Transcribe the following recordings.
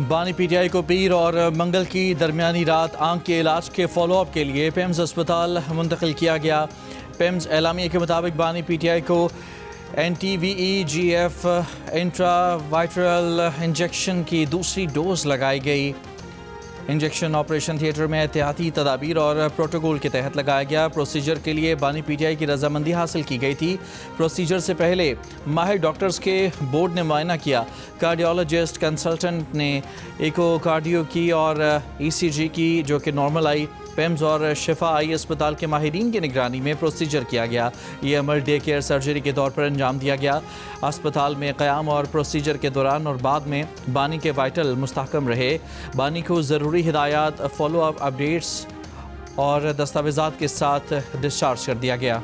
بانی پی ٹی آئی کو پیر اور منگل کی درمیانی رات آنکھ کے علاج کے فالو اپ کے لیے پیمز اسپتال منتقل کیا گیا۔ پیمز اعلامیہ کے مطابق بانی پی ٹی آئی کو این ٹی وی ای جی ایف انٹرا وائٹرل انجیکشن کی دوسری ڈوز لگائی گئی۔ انجیکشن آپریشن تھیٹر میں احتیاطی تدابیر اور پروٹوکول کے تحت لگایا گیا۔ پروسیجر کے لیے بانی پی ٹی آئی کی رضامندی حاصل کی گئی تھی۔ پروسیجر سے پہلے ماہر ڈاکٹرز کے بورڈ نے معائنہ کیا۔ کارڈیولوجسٹ کنسلٹنٹ نے ایکو کارڈیو کی اور ای سی جی کی جو کہ نارمل آئی۔ پیمز اور شفا آئی اسپتال کے ماہرین کی نگرانی میں پروسیجر کیا گیا۔ یہ عمل ڈے کیئر سرجری کے طور پر انجام دیا گیا۔ اسپتال میں قیام اور پروسیجر کے دوران اور بعد میں بانی کے وائٹل مستحکم رہے۔ بانی کو ضروری ہدایات، فالو اپ اپڈیٹس اور دستاویزات کے ساتھ ڈسچارج کر دیا گیا۔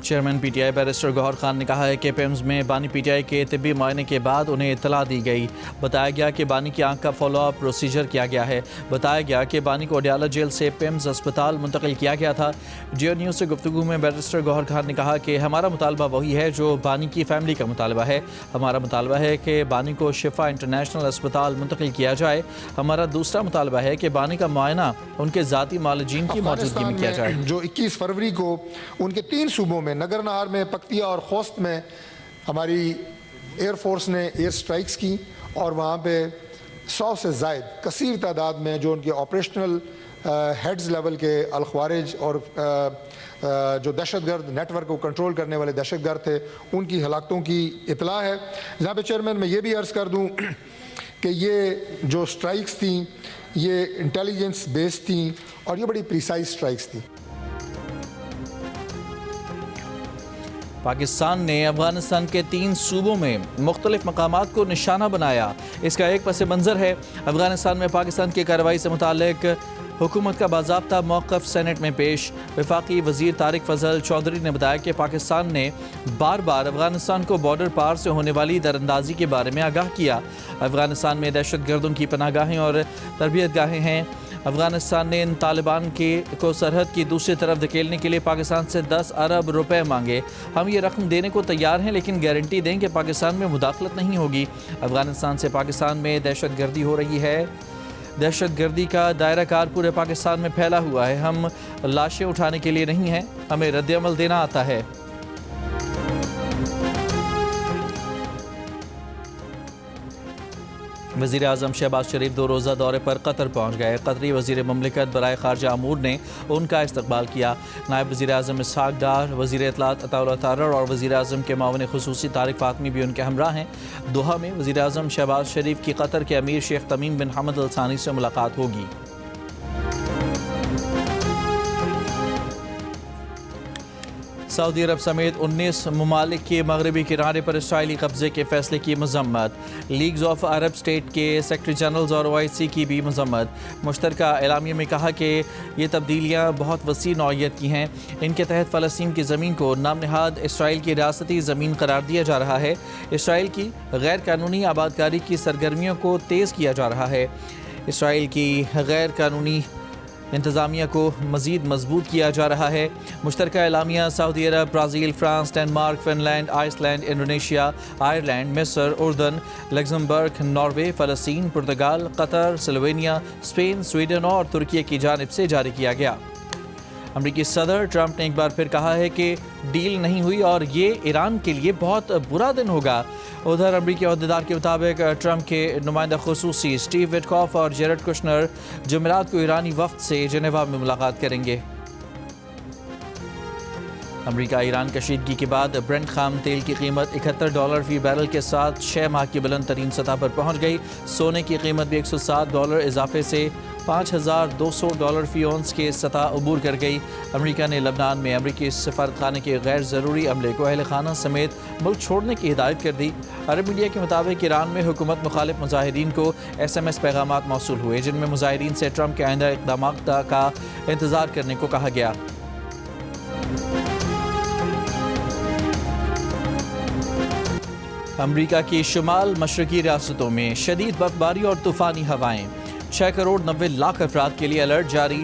Chairman P T I barrister Gohar Khan نے کہا ہے کہ پیمز میں بانی پی ٹی آئی کے طبی معائنے کے بعد انہیں اطلاع دی گئی۔ بتایا گیا کہ بانی کی آنکھ کا فالو اپ پروسیجر کیا گیا ہے۔ بتایا گیا کہ بانی کو اڈیالہ جیل سے پیمز اسپتال منتقل کیا گیا تھا۔ جیو نیوز سے گفتگو میں بیرسٹر گوہر خان نے کہا کہ ہمارا مطالبہ وہی ہے جو بانی کی فیملی کا مطالبہ ہے۔ ہمارا مطالبہ ہے کہ بانی کو شفا انٹرنیشنل اسپتال منتقل کیا جائے۔ ہمارا دوسرا مطالبہ ہے کہ بانی کا معائنہ ان کے ذاتی معالجین کی موجودگی میں کیا جائے۔ جو 21 فروری کو ان کے 3 صوبوں میں نگر نہار میں، پکتیا اور خوست میں ہماری ایئر فورس نے ایئر سٹرائکس کی اور وہاں پہ 100 سے زائد کثیر تعداد میں جو ان کے آپریشنل ہیڈز لیول کے الخوارج اور جو دہشت گرد نیٹ ورک کو کنٹرول کرنے والے دہشت گرد تھے ان کی ہلاکتوں کی اطلاع ہے۔ جہاں پہ چیئرمین میں یہ بھی عرض کر دوں کہ یہ جو سٹرائکس تھیں یہ انٹیلیجنس بیس تھیں اور یہ بڑی پریسائز سٹرائکس تھیں۔ پاکستان نے افغانستان کے 3 صوبوں میں مختلف مقامات کو نشانہ بنایا۔ اس کا ایک پس منظر ہے افغانستان میں پاکستان کی کارروائی سے متعلق حکومت کا باضابطہ موقف سینٹ میں پیش۔ وفاقی وزیر طارق فضل چودھری نے بتایا کہ پاکستان نے بار بار افغانستان کو بارڈر پار سے ہونے والی دراندازی کے بارے میں آگاہ کیا۔ افغانستان میں دہشت گردوں کی پناہ گاہیں اور تربیت گاہیں ہیں۔ افغانستان نے ان طالبان کو سرحد کی دوسری طرف دھکیلنے کے لیے پاکستان سے 10 ارب روپے مانگے۔ ہم یہ رقم دینے کو تیار ہیں لیکن گارنٹی دیں کہ پاکستان میں مداخلت نہیں ہوگی۔ افغانستان سے پاکستان میں دہشت گردی ہو رہی ہے۔ دہشت گردی کا دائرہ کار پورے پاکستان میں پھیلا ہوا ہے۔ ہم لاشیں اٹھانے کے لیے نہیں ہیں، ہمیں رد عمل دینا آتا ہے۔ وزیر اعظم شہباز شریف 2 روزہ دورے پر قطر پہنچ گئے۔ قطری وزیر مملکت برائے خارجہ امور نے ان کا استقبال کیا۔ نائب وزیر اعظم اسحاق ڈار، وزیر اطلاعات عطا اللہ تارڑ اور وزیر اعظم کے معاون خصوصی طارق فاطمی بھی ان کے ہمراہ ہیں۔ دوحہ میں وزیر اعظم شہباز شریف کی قطر کے امیر شیخ تمیم بن حمد ال ثانی سے ملاقات ہوگی۔ سعودی عرب سمیت 19 ممالک کے مغربی کنارے پر اسرائیلی قبضے کے فیصلے کی مذمت۔ لیگز آف عرب اسٹیٹ کے سیکرٹری جنرلز اور OIC کی بھی مذمت۔ مشترکہ اعلامیہ میں کہا کہ یہ تبدیلیاں بہت وسیع نوعیت کی ہیں۔ ان کے تحت فلسطین کی زمین کو نام نہاد اسرائیل کی ریاستی زمین قرار دیا جا رہا ہے۔ اسرائیل کی غیر قانونی آبادکاری کی سرگرمیوں کو تیز کیا جا رہا ہے۔ اسرائیل کی غیر قانونی انتظامیہ کو مزید مضبوط کیا جا رہا ہے۔ مشترکہ اعلامیہ سعودی عرب، Brazil, France, Denmark, Finland, Iceland, Indonesia, Ireland, مصر، اردن، لگزمبرگ، ناروے، فلسطین، پرتگال، قطر، سلوینیا، اسپین، سویڈن اور ترکی کی جانب سے جاری کیا گیا۔ امریکی صدر ٹرمپ نے ایک بار پھر کہا ہے کہ ڈیل نہیں ہوئی اور یہ ایران کے لیے بہت برا دن ہوگا۔ ادھر امریکی عہدیدار کے مطابق ٹرمپ کے نمائندہ خصوصی اسٹیو وٹکاف اور جیرڈ کشنر جمعرات کو ایرانی وفد سے جنیوا میں ملاقات کریں گے۔ امریکہ ایران کشیدگی کے بعد برنٹ خام تیل کی قیمت $71 فی بیرل کے ساتھ 6 ماہ کی بلند ترین سطح پر پہنچ گئی۔ سونے کی قیمت بھی $107 اضافے سے $5200 فی اونس کے سطح عبور کر گئی۔ امریکہ نے لبنان میں امریکی سفارتخانے کے غیر ضروری عملے کو اہل خانہ سمیت ملک چھوڑنے کی ہدایت کر دی۔ عرب میڈیا کے مطابق ایران میں حکومت مخالف مظاہرین کو SMS پیغامات موصول ہوئے جن میں مظاہرین سے ٹرمپ کے آئندہ اقدامات کا انتظار کرنے کو کہا گیا۔ امریکہ کی شمال مشرقی ریاستوں میں شدید برفباری اور طوفانی ہوائیں۔ 6 کروڑ 90 لاکھ افراد کے لیے الرٹ جاری۔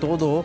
2-2,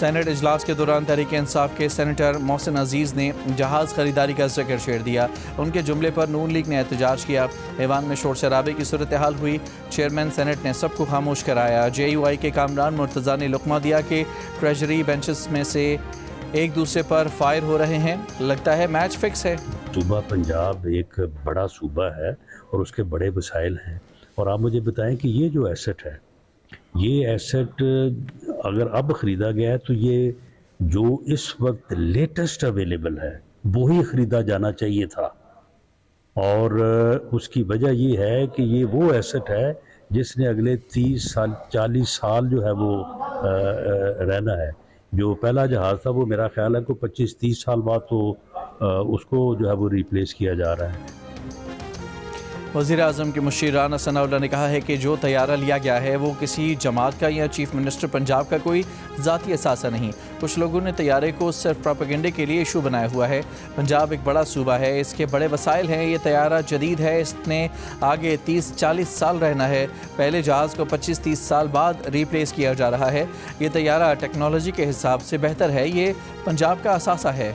سینٹ اجلاس کے دوران تحریک انصاف کے سینیٹر محسن عزیز نے جہاز خریداری کا ذکر چھیڑ دیا. ان کے جملے پر نون لیگ نے احتجاج کیا. ایوان میں شور شرابے کی صورتحال ہوئی. چیئرمین سینٹ نے سب کو خاموش کرایا. JUI کے کامران مرتضیٰ نے لقمہ دیا کہ ٹریجری بینچز میں سے ایک دوسرے پر فائر ہو رہے ہیں. لگتا ہے میچ فکس ہے. صوبہ پنجاب ایک بڑا صوبہ ہے اور اس کے بڑے وسائل ہیں، اور آپ مجھے بتائیں کہ یہ جو ایسٹ ہے، یہ ایسٹ اگر اب خریدا گیا ہے تو یہ جو اس وقت لیٹسٹ اویلیبل ہے وہی خریدا جانا چاہیے تھا. اور اس کی وجہ یہ ہے کہ یہ وہ ایسٹ ہے جس نے اگلے 30 سال 40 سال جو ہے وہ رہنا ہے. جو پہلا جہاز تھا وہ میرا خیال ہے کہ 25-30 سال بعد تو اس کو جو ہے وہ ریپلیس کیا جا رہا ہے. وزیر اعظم کے مشیر رانا ثناء اللہ نے کہا ہے کہ جو طیارہ لیا گیا ہے وہ کسی جماعت کا یا چیف منسٹر پنجاب کا کوئی ذاتی اثاثہ نہیں. کچھ لوگوں نے طیارے کو صرف پروپیگنڈے کے لیے ایشو بنایا ہوا ہے. پنجاب ایک بڑا صوبہ ہے، اس کے بڑے وسائل ہیں. یہ طیارہ جدید ہے، اس نے آگے 30-40 سال رہنا ہے. پہلے جہاز کو 25-30 سال بعد ریپلیس کیا جا رہا ہے. یہ طیارہ ٹیکنالوجی کے حساب سے بہتر ہے. یہ پنجاب کا اثاثہ ہے.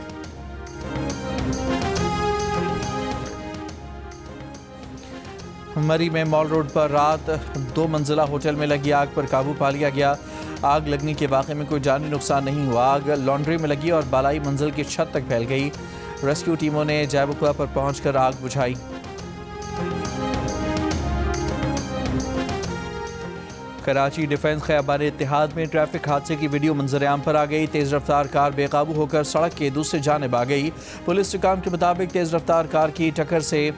مری میں مال روڈ پر رات 2 منزلہ ہوٹل میں لگی آگ پر قابو پا لیا گیا. آگ لگنے کے واقعے میں کوئی جانی نقصان نہیں ہوا. آگ لانڈری میں لگی اور بالائی منزل کی چھت تک پھیل گئی. ریسکیو ٹیموں نے جے وقوع پر پہنچ کر آگ بجھائی. کراچی ڈیفنس خیابان اتحاد میں ٹریفک حادثے کی ویڈیو منظر عام پر آ گئی. تیز رفتار کار بے قابو ہو کر سڑک کے دوسری جانب آ گئی. پولیس حکام کے مطابق تیز رفتار کار کی ٹکر سے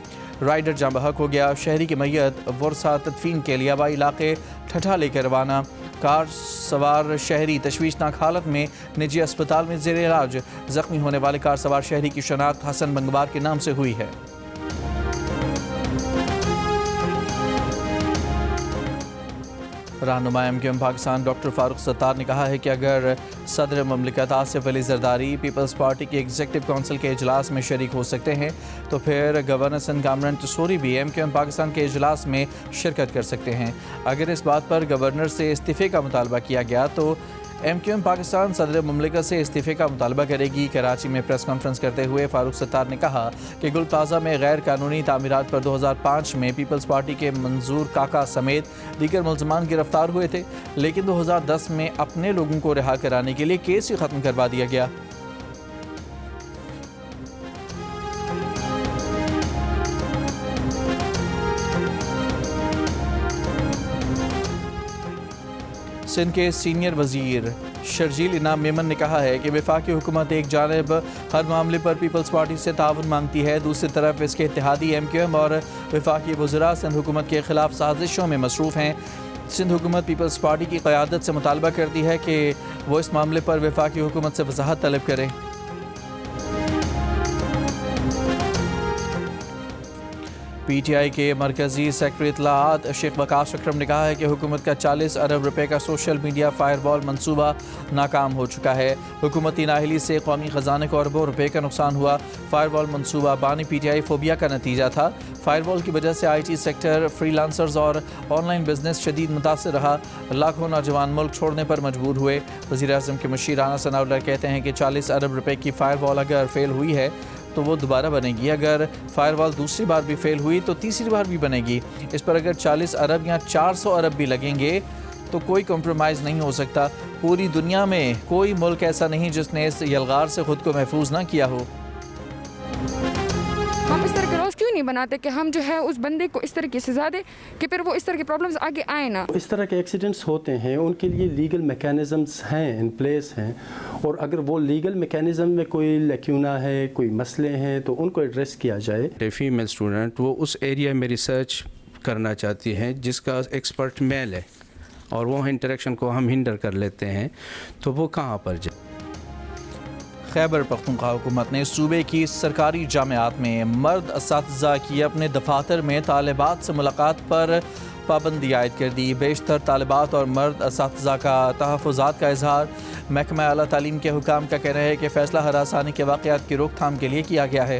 رائڈر جاں بحق ہو گیا. شہری کی میت ورثہ تدفین کے لیے آبائی علاقے ٹھٹھا لے کر روانہ. کار سوار شہری تشویشناک حالت میں نجی اسپتال میں زیر علاج. زخمی ہونے والے کار سوار شہری کی شناخت حسن بنگبار کے نام سے ہوئی ہے. رہنما MQM پاکستان ڈاکٹر فاروق ستار نے کہا ہے کہ اگر صدر مملکت آصف علی زرداری پیپلز پارٹی کی ایگزیکٹو کونسل کے اجلاس میں شریک ہو سکتے ہیں تو پھر گورنر سندھ کامران ٹسوری بھی MQM پاکستان کے اجلاس میں شرکت کر سکتے ہیں. اگر اس بات پر گورنر سے استعفے کا مطالبہ کیا گیا تو MQM پاکستان صدر مملکت سے استعفے کا مطالبہ کرے گی. کراچی میں پریس کانفرنس کرتے ہوئے فاروق ستار نے کہا کہ گل پلازہ میں غیر قانونی تعمیرات پر 2005 میں پیپلز پارٹی کے منظور کاکا سمیت دیگر ملزمان گرفتار ہوئے تھے، لیکن 2010 میں اپنے لوگوں کو رہا کرانے کے لیے کیس ہی ختم کروا دیا گیا. سندھ کے سینئر وزیر شرجیل انعام میمن نے کہا ہے کہ وفاقی حکومت ایک جانب ہر معاملے پر پیپلز پارٹی سے تعاون مانگتی ہے، دوسری طرف اس کے اتحادی MQM اور وفاقی وزراء سندھ حکومت کے خلاف سازشوں میں مصروف ہیں. سندھ حکومت پیپلز پارٹی کی قیادت سے مطالبہ کرتی ہے کہ وہ اس معاملے پر وفاقی حکومت سے وضاحت طلب کرے. PTI کے مرکزی سیکرٹری اطلاعات شیخ وقاص اکرم نے کہا ہے کہ حکومت کا 40 ارب روپے کا سوشل میڈیا فائر وال منصوبہ ناکام ہو چکا ہے. حکومتی نااہلی سے قومی خزانے کو اربوں روپے کا نقصان ہوا. فائر وال منصوبہ بانی PTI فوبیا کا نتیجہ تھا. فائر وال کی وجہ سے IT سیکٹر، فری لانسرز اور آن لائن بزنس شدید متاثر رہا. لاکھوں نوجوان ملک چھوڑنے پر مجبور ہوئے. وزیر اعظم کے مشیر رانا ثناء اللہ کہتے ہیں کہ 40 ارب روپے کی فائر وال اگر فیل ہوئی ہے تو وہ دوبارہ بنے گی. اگر فائر وال دوسری بار بھی فیل ہوئی تو تیسری بار بھی بنے گی. اس پر اگر 40 ارب یا 400 ارب بھی لگیں گے تو کوئی کمپرومائز نہیں ہو سکتا. پوری دنیا میں کوئی ملک ایسا نہیں جس نے اس یلغار سے خود کو محفوظ نہ کیا ہو. ہم اس طرح کے لاز کیوں نہیں بناتے کہ ہم جو ہے اس بندے کو اس طرح کی سزا دیں کہ پھر وہ اس طرح کے پرابلمز آگے آئیں نا. اس طرح کے ایکسیڈنٹس ہوتے ہیں، ان کے لیے لیگل میکینزمز ہیں، ان پلیس ہیں، اور اگر وہ لیگل میکینزم میں کوئی لیکیونا ہے، کوئی مسئلے ہیں تو ان کو ایڈریس کیا جائے. فیمیل اسٹوڈنٹ وہ اس ایریا میں ریسرچ کرنا چاہتی ہیں جس کا ایکسپرٹ میل ہے اور وہ انٹریکشن کو ہم ہنڈر کر لیتے ہیں تو وہ کہاں پر جائے. خیبر پختونخوا حکومت نے صوبے کی سرکاری جامعات میں مرد اساتذہ کی اپنے دفاتر میں طالبات سے ملاقات پر پابندی عائد کر دی. بیشتر طالبات اور مرد اساتذہ کا تحفظات کا اظہار. محکمہ اعلیٰ تعلیم کے حکام کا کہنا ہے کہ فیصلہ ہراسانی کے واقعات کی روک تھام کے لیے کیا گیا ہے.